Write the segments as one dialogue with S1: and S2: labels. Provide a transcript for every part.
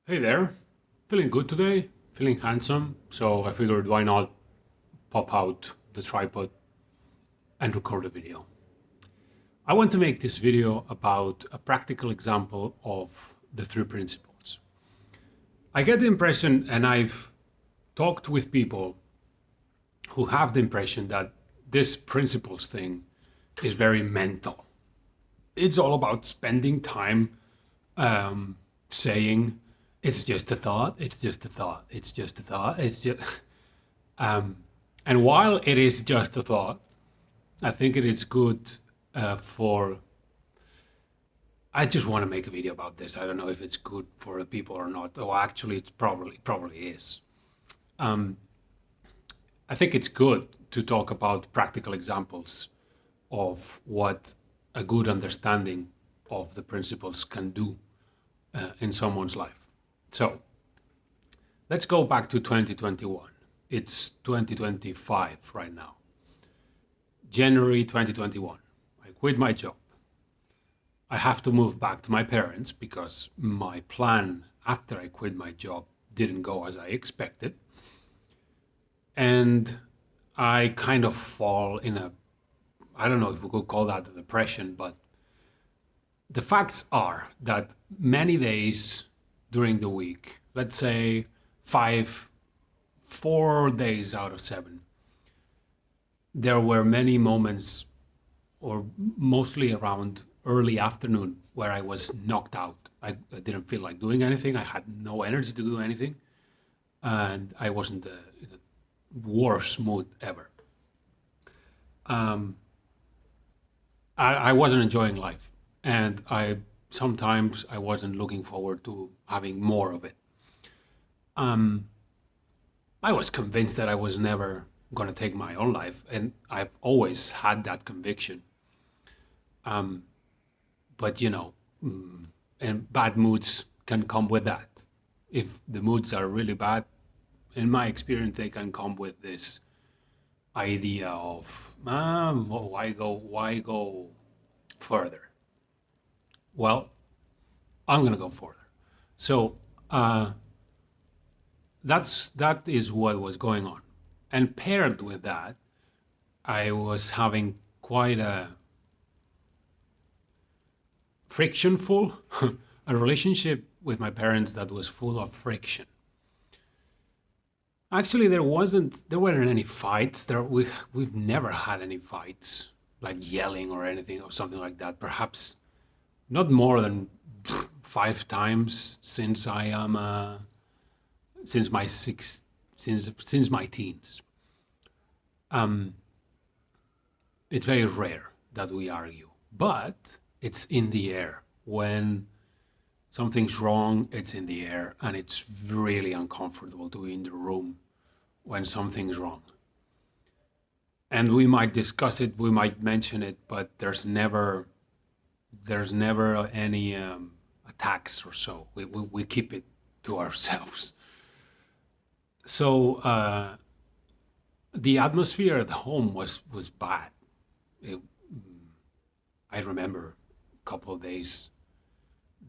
S1: Hey there, feeling good today, feeling handsome, so I figured why not pop out the tripod and record a video. I want to make this video about a practical example of the three principles. I get the impression, and I've talked with people who have the impression that this principles thing is very mental. It's all about spending time saying, it's just a thought, it's just a thought, it's just a thought, it's just. Um, and while it is just a thought, I think it is good for. I just want to make a video about this. I don't know if it's good for the people or not. Oh, actually, it's probably is. Um, I think it's good to talk about practical examples of what a good understanding of the principles can do in someone's life. So let's go back to 2021. It's 2025 right now. January 2021. I quit my job. I have to move back to my parents because my plan after I quit my job didn't go as I expected. And I kind of fall in a, I don't know if we could call that a depression, but the facts are that many days during the week, let's say 4 days out of 7, there were many moments, or mostly around early afternoon, where I was knocked out. I didn't feel like doing anything. I had no energy to do anything, and I wasn't in the worst mood ever. Um, I wasn't enjoying life, and I sometimes I wasn't looking forward to having more of it. Um, I was convinced that I was never going to take my own life, and I've always had that conviction. Um, but and bad moods can come with that. If the moods are really bad, in my experience, they can come with this idea of well, why go further? Well, I'm gonna go further. So uh, that is what was going on, and paired with that, I was having quite a frictionful a relationship with my parents that was full of friction. Actually, there weren't any fights. We've never had any fights, like yelling or anything or something like that. Perhaps not more than 5 times since I am since my six since my teens. Um, it's very rare that we argue, but it's in the air. When something's wrong, it's in the air, and it's really uncomfortable to be in the room when something's wrong. And we might discuss it, we might mention it, but there's never any attacks or so. We keep it to ourselves. So the atmosphere at home was bad. It, I remember a couple of days.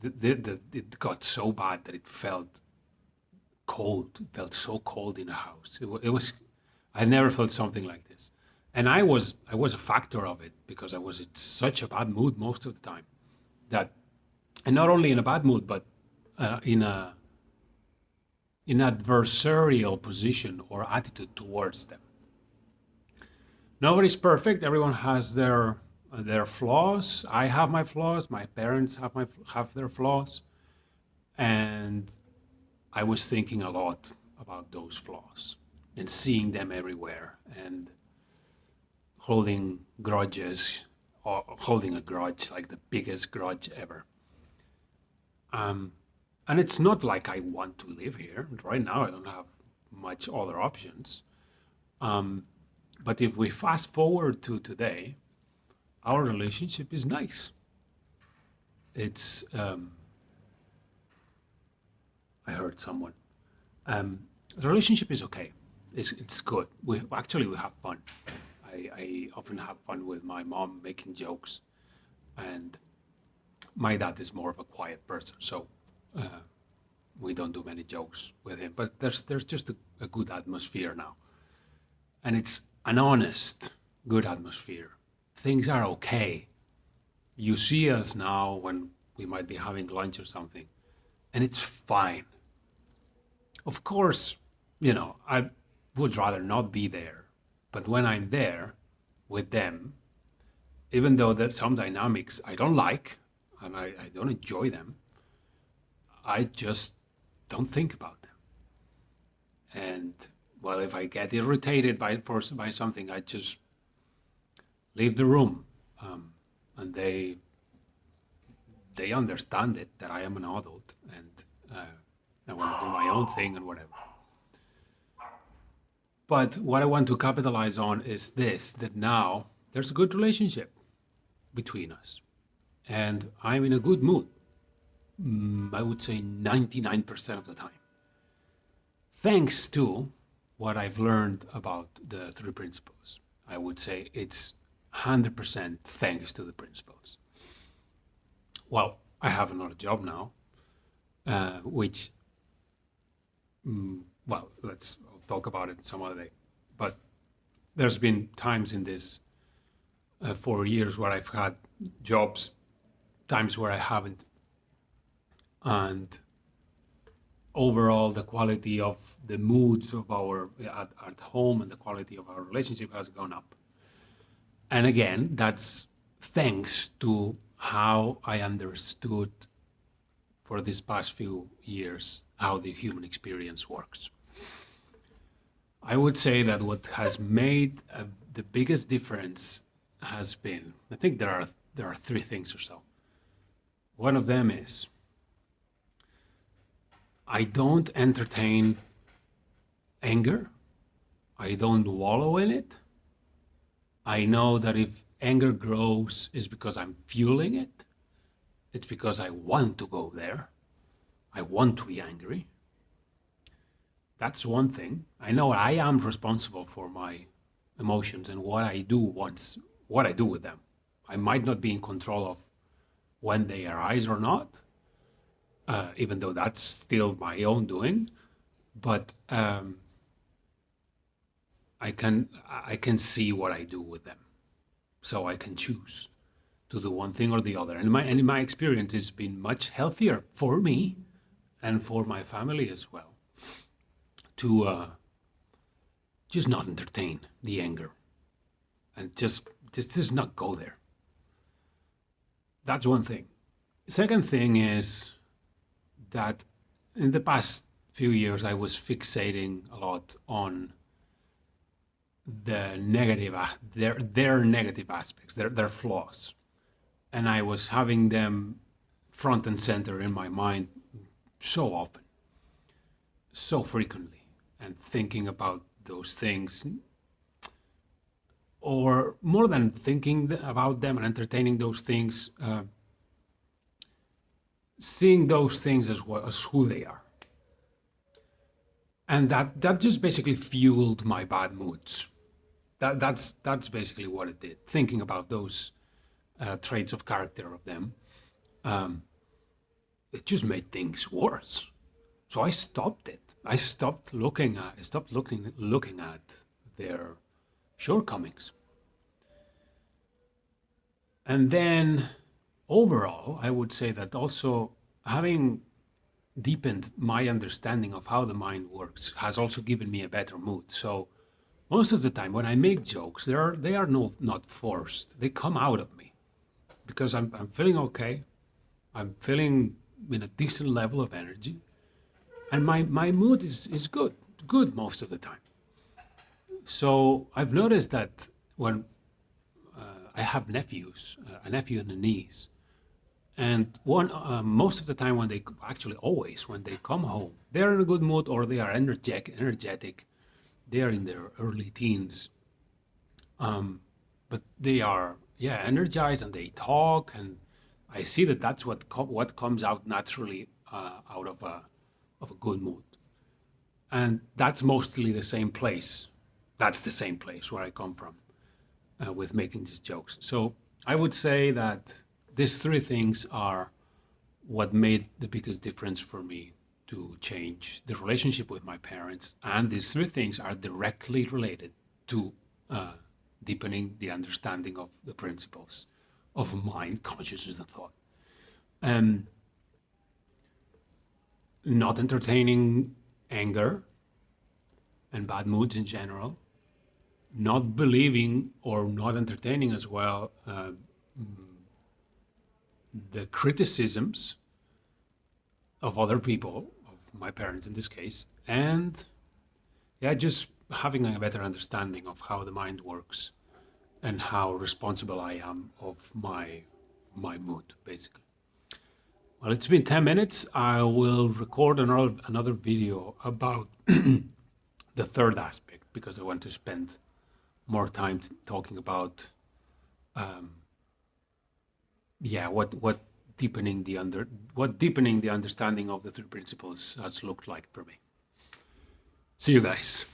S1: It got so bad that it felt cold. It felt so cold in the house. It was. I never felt something like this, and I was a factor of it because I was in such a bad mood most of the time. That, and not only in a bad mood, but in a in adversarial position or attitude towards them. Nobody's perfect. Everyone has their flaws. I have my flaws. My parents have their flaws, and I was thinking a lot about those flaws and seeing them everywhere and holding grudges or holding a grudge like the biggest grudge ever. Um, and it's not like I want to live here. Right now, I don't have much other options. Um, but if we fast forward to today, our relationship is nice. It's, I heard someone. The relationship is okay. It's good. We have fun. I often have fun with my mom making jokes, and my dad is more of a quiet person, so uh, don't do many jokes with him, but there's just a good atmosphere now, and it's an honest, good atmosphere. Things are okay. You see us now when we might be having lunch or something, and it's fine. Of course, I would rather not be there, but when I'm there with them, even though there's some dynamics I don't like and I don't enjoy them, I just don't think about them. And well, if I get irritated by something, I just leave the room, and they understand it that I am an adult and I want to do my own thing and whatever. But what I want to capitalize on is this: that now there's a good relationship between us, and I'm in a good mood. I would say 99% of the time, thanks to what I've learned about the three principles. I would say it's 100% thanks to the principles. Well, I have another job now, which, well, I'll talk about it some other day. But there's been times in this 4 years where I've had jobs, times where I haven't. And overall, the quality of the moods of our at home and the quality of our relationship has gone up. And again, that's thanks to how I understood for these past few years how the human experience works. I would say that what has made the biggest difference has been, I think there are three things or so. One of them is I don't entertain anger. I don't wallow in it. I know that if anger grows, it's because I'm fueling it. It's because I want to go there. I want to be angry. That's one thing. I know I am responsible for my emotions and what I do with them. I might not be in control of when they arise or not, even though that's still my own doing. But I can see what I do with them, so I can choose to do one thing or the other. And in my experience, it's been much healthier for me and for my family as well to just not entertain the anger and just not go there. That's one thing. Second thing is that in the past few years, I was fixating a lot on the negative, their negative aspects, their flaws, and I was having them front and center in my mind so often, so frequently, and thinking about those things, or more than thinking about them and entertaining those things, seeing those things as who they are. And that just basically fueled my bad moods. That's basically what it did. Thinking about those traits of character of them, it just made things worse. So I stopped it. I stopped looking at their shortcomings. And then overall, I would say that also having deepened my understanding of how the mind works has also given me a better mood. So most of the time when I make jokes, they are not forced. They come out of me because I'm feeling okay. I'm feeling in a decent level of energy, and my mood is good most of the time. So I've noticed that when I have nephews, a nephew and a niece, and most of the time when when they come home, they're in a good mood or they are energetic. They are in their early teens, but they are energized and they talk, and I see that that's what comes out naturally out of a good mood, and that's mostly the same place. That's the same place where I come from with making these jokes. So I would say that these three things are what made the biggest difference for me to change the relationship with my parents. And these three things are directly related to deepening the understanding of the principles of mind, consciousness, and thought. Not entertaining anger and bad moods in general, not believing or not entertaining as well the criticisms of other people, of my parents in this case, and yeah, just having a better understanding of how the mind works and how responsible I am of my mood, basically. Well, it's been 10 minutes. I will record another video about the third aspect because I want to spend more time talking about what deepening the understanding of the three principles has looked like for me. See you guys.